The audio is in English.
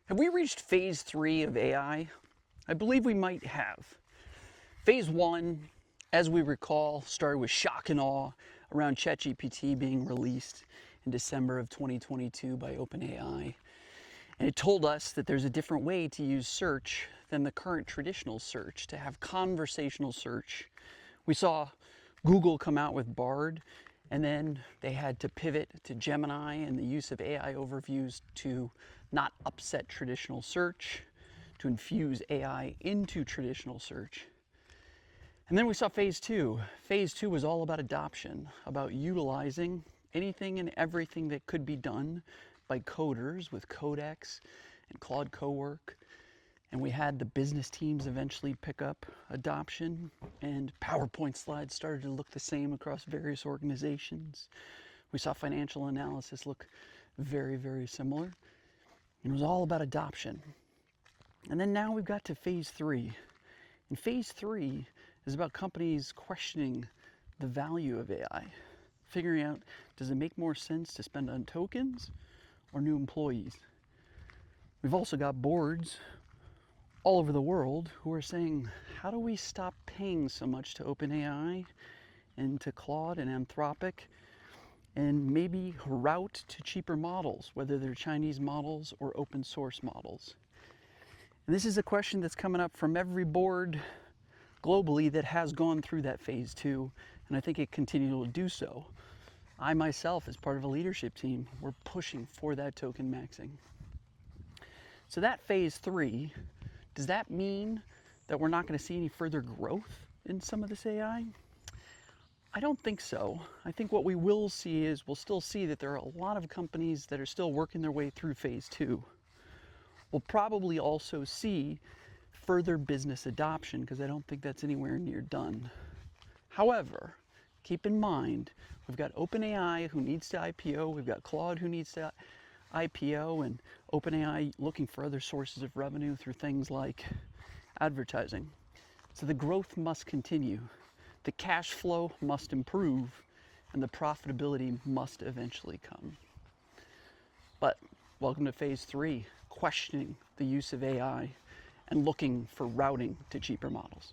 Have we reached phase 3 of AI? I believe we might have. Phase 1, as we recall, started with shock and awe around ChatGPT being released in December of 2022 by OpenAI. And it told us that there's a different way to use search than the current traditional search, to have conversational search. We saw Google come out with Bard, and then they had to pivot to Gemini and the use of AI overviews to not upset traditional search, to infuse AI into traditional search. And then we saw phase 2. Phase 2 was all about adoption, about utilizing anything and everything that could be done by coders with Codex and Claude Cowork. And we had the business teams eventually pick up adoption, and PowerPoint slides started to look the same across various organizations. We saw financial analysis look very, very similar. And it was all about adoption. And then now we've got to phase 3. And phase 3 is about companies questioning the value of AI, figuring out, does it make more sense to spend on tokens or new employees? We've also got boards all over the world who are saying, how do we stop paying so much to OpenAI and to Claude and Anthropic, and maybe route to cheaper models, whether they're Chinese models or open source models? And this is a question that's coming up from every board globally that has gone through that phase 2, and I think it continues to do so. I myself, as part of a leadership team, we're pushing for that token maxing. So that phase 3, does that mean that we're not going to see any further growth in some of this AI? I don't think so. I think what we will see is we'll still see that there are a lot of companies that are still working their way through phase 2. We'll probably also see further business adoption, because I don't think that's anywhere near done. However, keep in mind, we've got OpenAI who needs to IPO, we've got Claude who needs to IPO, and OpenAI looking for other sources of revenue through things like advertising. So the growth must continue, the cash flow must improve, and the profitability must eventually come. But welcome to phase 3, questioning the use of AI and looking for routing to cheaper models.